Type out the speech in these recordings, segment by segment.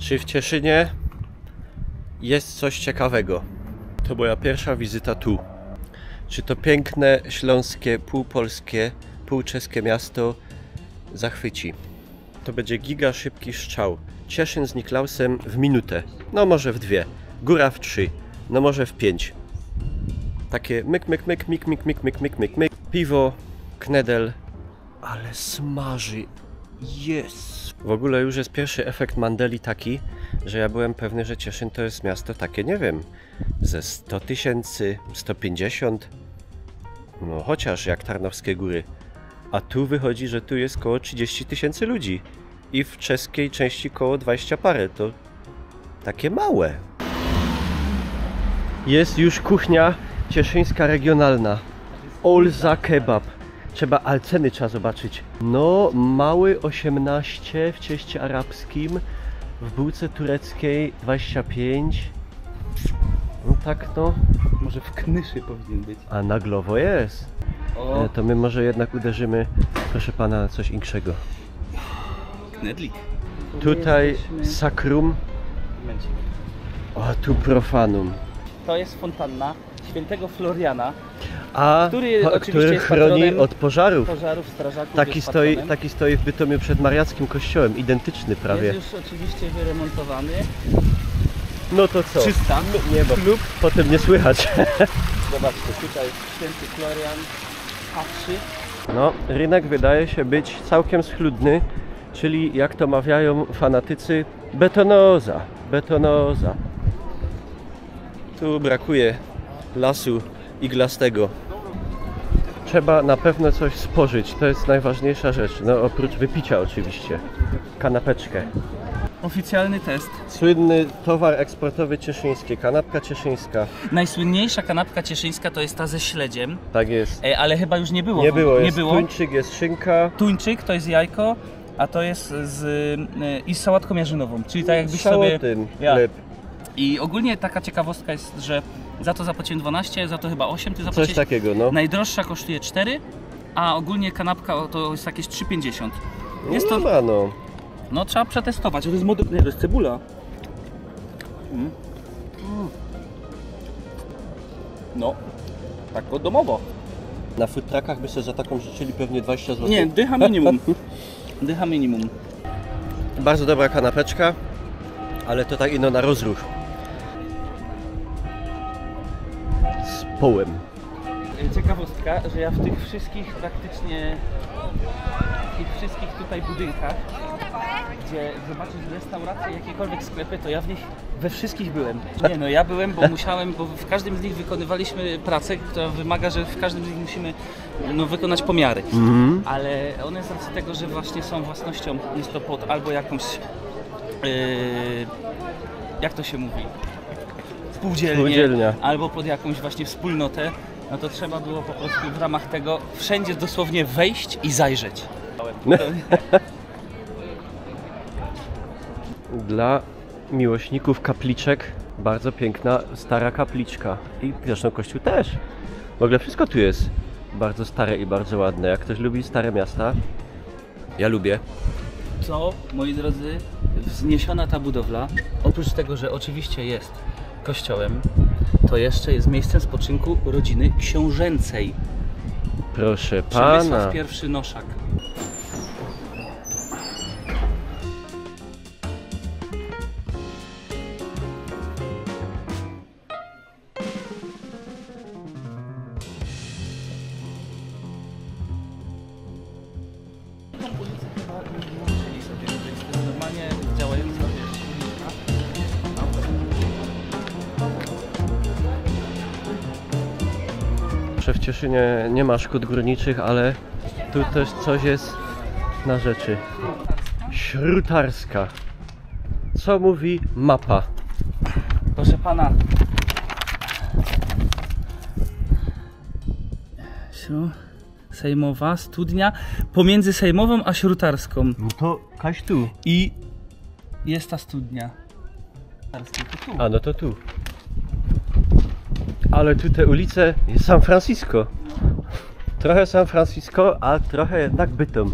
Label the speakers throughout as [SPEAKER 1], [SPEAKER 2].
[SPEAKER 1] Czy w Cieszynie jest coś ciekawego? To moja pierwsza wizyta tu. Czy to piękne, śląskie, półpolskie, półczeskie miasto zachwyci? To będzie giga szybki strzał. Cieszyn z Niklausem w minutę, no może w 2, góra w 3, no może w 5. Takie myk, myk, myk, myk, myk, myk, myk, myk, myk, myk. Piwo, knedel, ale smaży. Yes! W ogóle już jest pierwszy efekt Mandeli taki, że ja byłem pewny, że Cieszyn to jest miasto takie, nie wiem, ze 100 000, 150, no chociaż jak Tarnowskie Góry. A tu wychodzi, że tu jest koło 30 000 ludzi i w czeskiej części koło 20 parę, to takie małe. Jest już kuchnia cieszyńska regionalna. Olza Kebab. Ale ceny trzeba zobaczyć. No, mały 18 w cieście arabskim, w bułce tureckiej 25. No tak no.
[SPEAKER 2] Może w Knyszy powinien być.
[SPEAKER 1] A na Glowo jest.
[SPEAKER 2] O.
[SPEAKER 1] To my może jednak uderzymy, proszę pana, coś inkszego.
[SPEAKER 2] Knedlik.
[SPEAKER 1] Tutaj Sacrum, a tu Profanum.
[SPEAKER 2] To jest fontanna świętego Floriana,
[SPEAKER 1] A który
[SPEAKER 2] jest
[SPEAKER 1] chroni od pożarów.
[SPEAKER 2] strażaków.
[SPEAKER 1] Taki stoi w Bytomiu przed Mariackim kościołem, identyczny prawie.
[SPEAKER 2] Jest już oczywiście wyremontowany.
[SPEAKER 1] No to co?
[SPEAKER 2] 300.
[SPEAKER 1] Nie, bo potem nie słychać.
[SPEAKER 2] Zobaczcie, tutaj święty Florian patrzy.
[SPEAKER 1] No, rynek wydaje się być całkiem schludny, czyli jak to mawiają fanatycy, betonoza, betonoza. Tu brakuje lasu iglastego. Trzeba na pewno coś spożyć, to jest najważniejsza rzecz, no oprócz wypicia oczywiście. Kanapeczkę.
[SPEAKER 2] Oficjalny test.
[SPEAKER 1] Słynny towar eksportowy cieszyński, kanapka cieszyńska.
[SPEAKER 2] Najsłynniejsza kanapka cieszyńska to jest ta ze śledziem.
[SPEAKER 1] Tak jest.
[SPEAKER 2] Ale chyba już nie było.
[SPEAKER 1] Nie było. Tuńczyk, jest szynka.
[SPEAKER 2] Tuńczyk to jest jajko, a to jest i z sałatką jarzynową, czyli tak jakbyś sobie...
[SPEAKER 1] chleb.
[SPEAKER 2] I ogólnie taka ciekawostka jest, że za to zapłaciłem 12, za to chyba 8, ty zapłaciłeś...
[SPEAKER 1] Coś takiego, no.
[SPEAKER 2] Najdroższa kosztuje 4, a ogólnie kanapka to jest jakieś 3,50. Jest to...
[SPEAKER 1] No.
[SPEAKER 2] No trzeba przetestować, to jest nie, to jest cebula. No, tak domowo.
[SPEAKER 1] Na food truckach by sobie za taką życzyli pewnie 20 zł.
[SPEAKER 2] Nie, dycha minimum. Dycha minimum.
[SPEAKER 1] Bardzo dobra kanapeczka, ale to tak ino na rozruch. Z połem.
[SPEAKER 2] Ciekawostka, że ja w tych wszystkich praktycznie tutaj budynkach, gdzie zobaczysz restauracje, jakiekolwiek sklepy, to ja w nich we wszystkich byłem. Nie no, ja byłem, bo musiałem, bo w każdym z nich wykonywaliśmy pracę, która wymaga, że w każdym z nich musimy wykonać pomiary. Ale one z racji tego, że właśnie są własnością, jest to pod albo jakąś, jak to się mówi, spółdzielnię, albo pod jakąś właśnie wspólnotę, no to trzeba było po prostu w ramach tego wszędzie dosłownie wejść i zajrzeć.
[SPEAKER 1] Dla miłośników kapliczek bardzo piękna stara kapliczka i zresztą kościół też. W ogóle wszystko tu jest bardzo stare i bardzo ładne. Jak ktoś lubi stare miasta, ja lubię.
[SPEAKER 2] Co, moi drodzy, wzniesiona ta budowla, oprócz tego, że oczywiście jest kościołem, to jeszcze jest miejscem spoczynku rodziny książęcej.
[SPEAKER 1] Proszę pana.
[SPEAKER 2] Przemysław I Noszak. Normalnie działająca
[SPEAKER 1] W Cieszynie nie ma szkód górniczych, ale tu też coś jest na rzeczy. Śrutarska. Co mówi mapa?
[SPEAKER 2] Proszę pana. Sejmowa, studnia, pomiędzy Sejmową a Śrutarską.
[SPEAKER 1] No to kaś tu.
[SPEAKER 2] I jest ta studnia.
[SPEAKER 1] A no to tu. Ale tu te ulice jest San Francisco. Trochę San Francisco, a trochę jednak Bytom.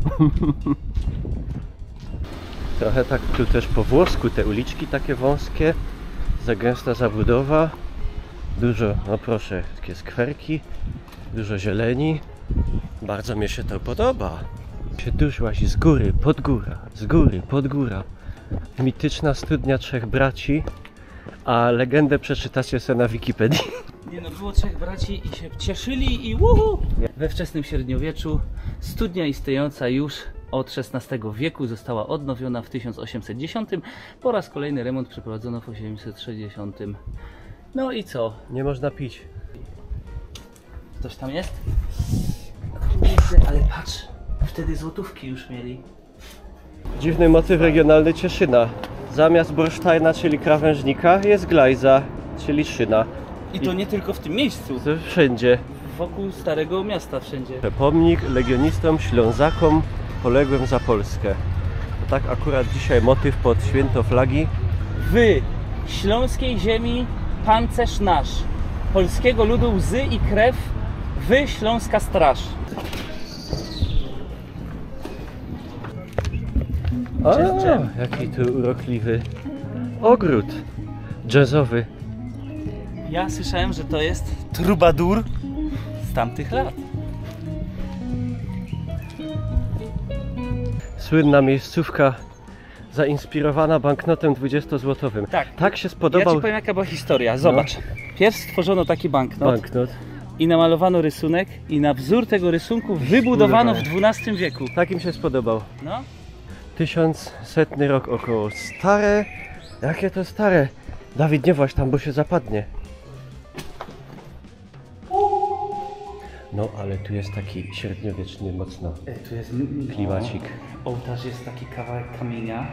[SPEAKER 1] Trochę tak tu też po włosku, te uliczki takie wąskie, za gęsta zabudowa, dużo, no proszę, takie skwerki, dużo zieleni. Bardzo mi się to podoba. Się dużo łazi z góry, pod góra, z góry, pod góra. Mityczna studnia trzech braci, a legendę przeczytacie sobie na Wikipedii.
[SPEAKER 2] Nie no, było trzech braci i się cieszyli i uhu! We wczesnym średniowieczu studnia istniejąca już od XVI wieku została odnowiona w 1810. Po raz kolejny remont przeprowadzono w 1860. No i co?
[SPEAKER 1] Nie można pić.
[SPEAKER 2] Ktoś tam jest? Kurde, ale patrz, wtedy złotówki już mieli.
[SPEAKER 1] Dziwny motyw regionalny Cieszyna. Zamiast bursztajna, czyli krawężnika, jest glajza, czyli szyna.
[SPEAKER 2] I to nie tylko w tym miejscu,
[SPEAKER 1] To wszędzie.
[SPEAKER 2] wokół Starego Miasta wszędzie.
[SPEAKER 1] Pomnik legionistom, Ślązakom poległym za Polskę. To tak akurat dzisiaj motyw pod święto flagi.
[SPEAKER 2] W śląskiej ziemi pancerz nasz, polskiego ludu łzy i krew, wy śląska straż. Jazz jam.
[SPEAKER 1] Jaki tu urokliwy ogród jazzowy.
[SPEAKER 2] Ja słyszałem, że to jest trubadur z tamtych lat.
[SPEAKER 1] Słynna miejscówka zainspirowana banknotem 20-złotowym. Tak się
[SPEAKER 2] Ja
[SPEAKER 1] spodobał
[SPEAKER 2] ci powiem, jaka była historia. Zobacz. Pierw stworzono taki banknot
[SPEAKER 1] banknot.
[SPEAKER 2] i namalowano rysunek i na wzór tego rysunku wybudowano w XII wieku.
[SPEAKER 1] Tak im się spodobał.
[SPEAKER 2] No.
[SPEAKER 1] 1100 rok około. Stare. Jakie to stare? Dawid, nie właź tam, bo się zapadnie. No, ale tu jest taki średniowieczny mocno
[SPEAKER 2] Tu jest
[SPEAKER 1] klimacik.
[SPEAKER 2] Ołtarz jest taki kawałek kamienia.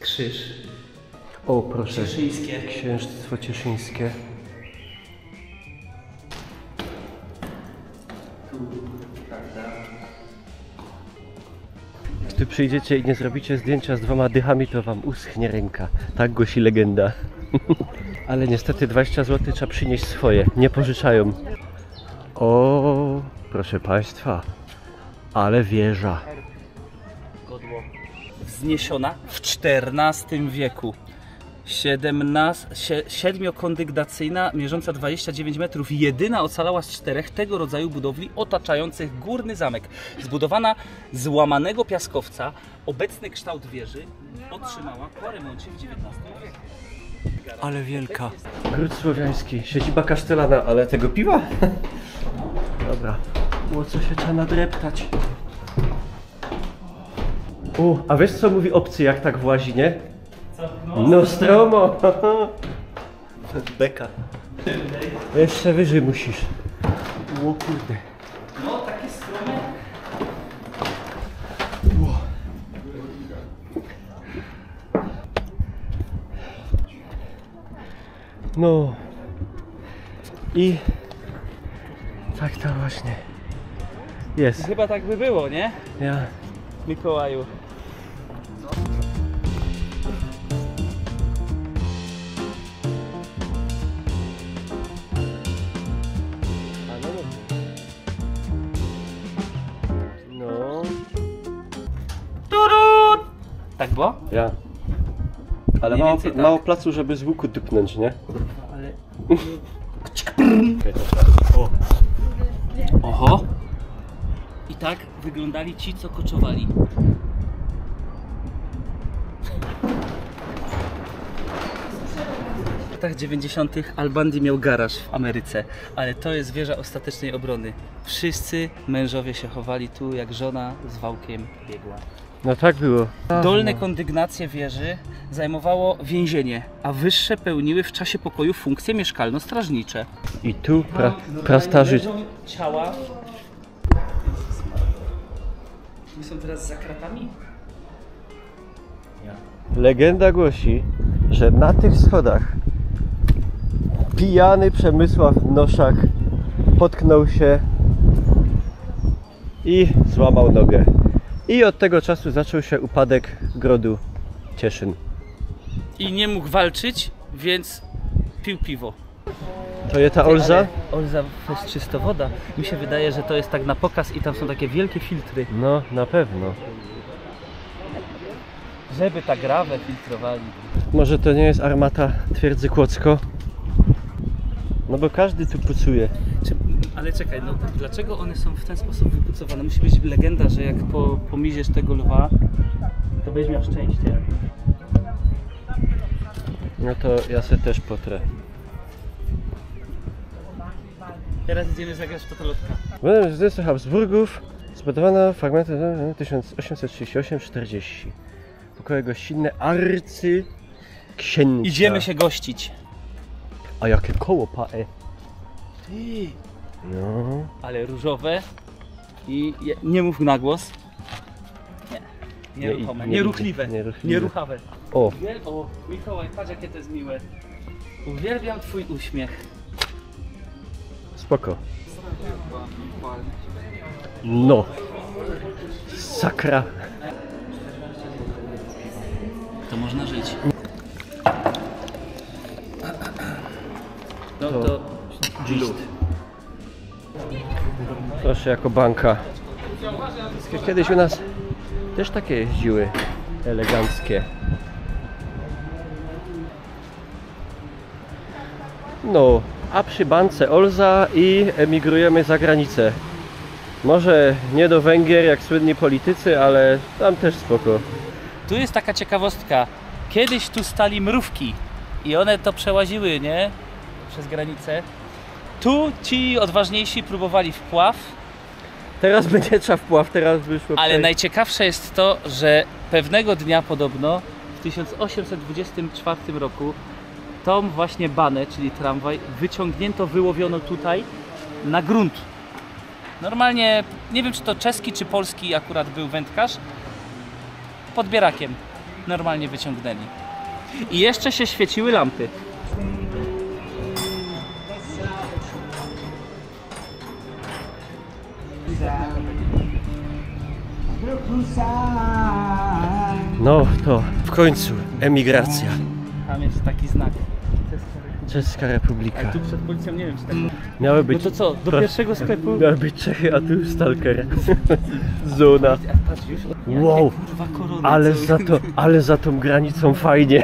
[SPEAKER 2] Krzyż.
[SPEAKER 1] O, proszę.
[SPEAKER 2] Cieszyńskie.
[SPEAKER 1] Księstwo cieszyńskie. Gdy przyjdziecie i nie zrobicie zdjęcia z 2 dychami, to wam uschnie ręka. Tak głosi legenda. Ale niestety 20 zł trzeba przynieść swoje. Nie pożyczają. O, proszę państwa. Ale wieża.
[SPEAKER 2] Godło. Wzniesiona w XIV wieku. 7-kondygnacyjna, mierząca 29 metrów, jedyna ocalała z 4 tego rodzaju budowli otaczających górny zamek. Zbudowana z łamanego piaskowca, obecny kształt wieży otrzymała po remoncie w XIX wieku.
[SPEAKER 1] Ale wielka. Gród słowiański, siedziba kasztelana, ale tego piwa? Dobra, było co się trzeba nadreptać. A wiesz co mówi obcy, jak tak włazi, nie? Nostromo! Beka. Jeszcze wyżej musisz. O kurde.
[SPEAKER 2] No, takie stromy.
[SPEAKER 1] No. I tak to właśnie jest.
[SPEAKER 2] Chyba tak by było, nie?
[SPEAKER 1] Ja.
[SPEAKER 2] Mikołaju.
[SPEAKER 1] No.
[SPEAKER 2] Tak było?
[SPEAKER 1] Ja. Ale
[SPEAKER 2] Mniej
[SPEAKER 1] mało,
[SPEAKER 2] więcej tak.
[SPEAKER 1] mało placu, żeby z łuku dupnąć, nie?
[SPEAKER 2] Ale... Oho! I tak wyglądali ci, co koczowali. W latach 90. Al-Bundy miał garaż w Ameryce, ale to jest wieża ostatecznej obrony. Wszyscy mężowie się chowali tu, jak żona z wałkiem biegła.
[SPEAKER 1] No tak było.
[SPEAKER 2] Dolne kondygnacje wieży zajmowało więzienie, a wyższe pełniły w czasie pokoju funkcje mieszkalno-strażnicze.
[SPEAKER 1] I tu prastarzy.
[SPEAKER 2] Leżą ciała. My są teraz za kratami?
[SPEAKER 1] Legenda głosi, że na tych schodach pijany Przemysław Noszak potknął się i złamał nogę. I od tego czasu zaczął się upadek grodu Cieszyn.
[SPEAKER 2] I nie mógł walczyć, więc pił piwo.
[SPEAKER 1] To jest ta Olza?
[SPEAKER 2] Ale Olza to jest czysto woda. Mi się wydaje, że to jest tak na pokaz i tam są takie wielkie filtry.
[SPEAKER 1] No, na pewno.
[SPEAKER 2] Żeby ta grawę filtrowali.
[SPEAKER 1] Może to nie jest armata twierdzy Kłodzko? No bo każdy tu pucuje.
[SPEAKER 2] Ale czekaj, no dlaczego one są w ten sposób wypucowane? Musi być legenda, że jak pomiziesz tego lwa, to będziesz miał szczęście.
[SPEAKER 1] No to ja se też potrę.
[SPEAKER 2] Teraz idziemy zagrać w totolotka.
[SPEAKER 1] Rezydencja Habsburgów zbudowana fragmentem 1838-40. Pokoje gościnne arcyksięcia.
[SPEAKER 2] Idziemy się gościć.
[SPEAKER 1] A jakie koło pae.
[SPEAKER 2] Ty,
[SPEAKER 1] No.
[SPEAKER 2] ale różowe i nie mów na głos. Nie. Nieruchome. Nieruchliwe. Nieruchawe.
[SPEAKER 1] O.
[SPEAKER 2] O, Mikołaj, patrz jakie to jest miłe. Uwielbiam twój uśmiech.
[SPEAKER 1] Spoko. No. Sakra.
[SPEAKER 2] To można żyć. No to
[SPEAKER 1] Gist. Proszę, jako banka. Kiedyś u nas też takie jeździły eleganckie. No, a przy bance Olza i emigrujemy za granicę. Może nie do Węgier jak słynni politycy, ale tam też spoko.
[SPEAKER 2] tu jest taka ciekawostka. Kiedyś tu stali mrówki i one to przełaziły, nie? Przez granicę. Tu ci odważniejsi próbowali wpław,
[SPEAKER 1] Teraz będzie trzeba wpław, teraz wyszło.
[SPEAKER 2] ale najciekawsze jest to, że pewnego dnia podobno w 1824 roku tą właśnie banę, czyli tramwaj, wyciągnięto, wyłowiono tutaj na grunt. Normalnie, nie wiem czy to czeski czy polski akurat był wędkarz, podbierakiem normalnie wyciągnęli. I jeszcze się świeciły lampy.
[SPEAKER 1] No to w końcu emigracja.
[SPEAKER 2] Tam jest taki znak.
[SPEAKER 1] Czeska Republika.
[SPEAKER 2] Ale tu przed policją nie wiem czy tak.
[SPEAKER 1] Miały
[SPEAKER 2] No
[SPEAKER 1] być.
[SPEAKER 2] to co, do pierwszego sklepu?
[SPEAKER 1] Miały być Czechy, a tu stalker. Zona.
[SPEAKER 2] Patrz już.
[SPEAKER 1] Wow.
[SPEAKER 2] Kurwa korony.
[SPEAKER 1] Ale za tą granicą fajnie.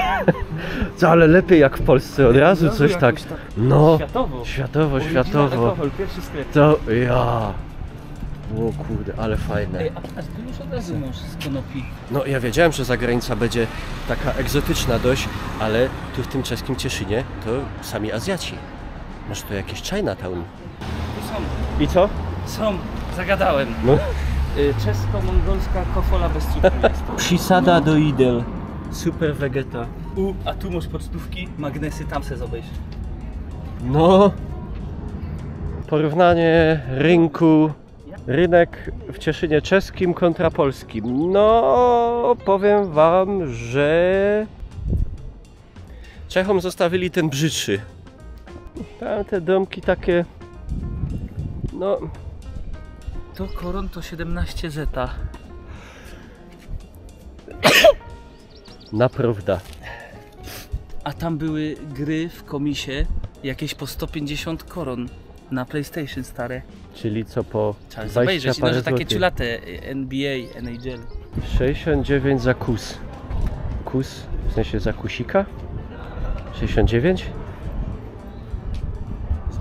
[SPEAKER 1] Co, ale lepiej jak w Polsce, od razu coś tak. No,
[SPEAKER 2] Światowo.
[SPEAKER 1] światowo,
[SPEAKER 2] Original
[SPEAKER 1] światowo.
[SPEAKER 2] alkohol, pierwszy sklep.
[SPEAKER 1] To ja. O kurde, ale fajne.
[SPEAKER 2] Ej, a ty już od razu masz z konopi.
[SPEAKER 1] No ja wiedziałem, że zagranica będzie taka egzotyczna dość, ale tu w tym czeskim Cieszynie to sami Azjaci. Może to jakieś Chinatown.
[SPEAKER 2] Tu są.
[SPEAKER 1] I co?
[SPEAKER 2] Są. Zagadałem.
[SPEAKER 1] No.
[SPEAKER 2] Czesko-mongolska kofola bez cukru jest.
[SPEAKER 1] Przysada do idel. Super vegeta.
[SPEAKER 2] A tu masz pocztówki, magnesy, tam se obejrz.
[SPEAKER 1] No. Porównanie rynku. Rynek w Cieszynie czeskim kontra polskim. No, powiem wam, że Czechom zostawili ten brzydszy. Tam te domki takie, no,
[SPEAKER 2] To koron to 17 zeta.
[SPEAKER 1] naprawdę.
[SPEAKER 2] A tam były gry w komisie jakieś po 150 koron na PlayStation stare.
[SPEAKER 1] Czyli co po
[SPEAKER 2] Trzeba
[SPEAKER 1] 20
[SPEAKER 2] obejrzeć, no,
[SPEAKER 1] parę
[SPEAKER 2] że takie
[SPEAKER 1] złotych.
[SPEAKER 2] ciulate NBA, NHL.
[SPEAKER 1] 69 za kus. Kus, w sensie za kusika? 69?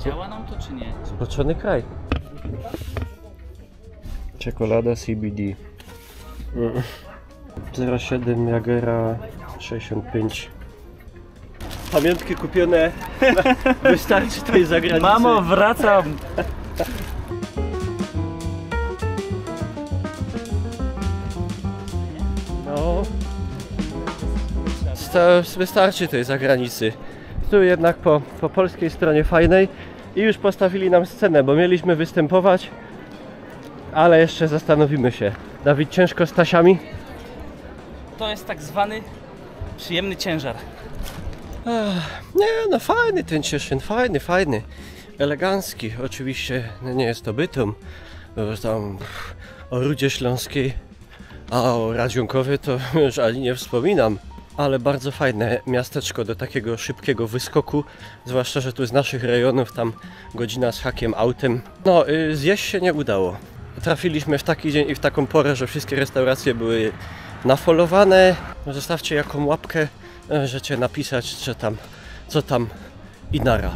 [SPEAKER 2] Działa nam to czy nie?
[SPEAKER 1] Zboczony kraj. Czekolada CBD. 0,7 Jagera 65. Pamiątki kupione. Wystarczy tej zagranicy.
[SPEAKER 2] Mamo, wracam!
[SPEAKER 1] No. Wystarczy tej zagranicy. Tu jednak po polskiej stronie fajnej i już postawili nam scenę, bo mieliśmy występować, ale jeszcze zastanowimy się. Dawid, ciężko z tasiami?
[SPEAKER 2] To jest tak zwany przyjemny ciężar.
[SPEAKER 1] Nie, no fajny ten Cieszyn, fajny. Elegancki. Oczywiście nie jest to Bytom, bo tam o Rudzie Śląskiej, a o Radziunkowie to już ani nie wspominam. Ale bardzo fajne miasteczko do takiego szybkiego wyskoku, zwłaszcza, że tu z naszych rejonów tam godzina z hakiem autem. No, zjeść się nie udało. Trafiliśmy w taki dzień i w taką porę, że wszystkie restauracje były nafolowane. Zostawcie jaką łapkę, możecie napisać, co tam i nara.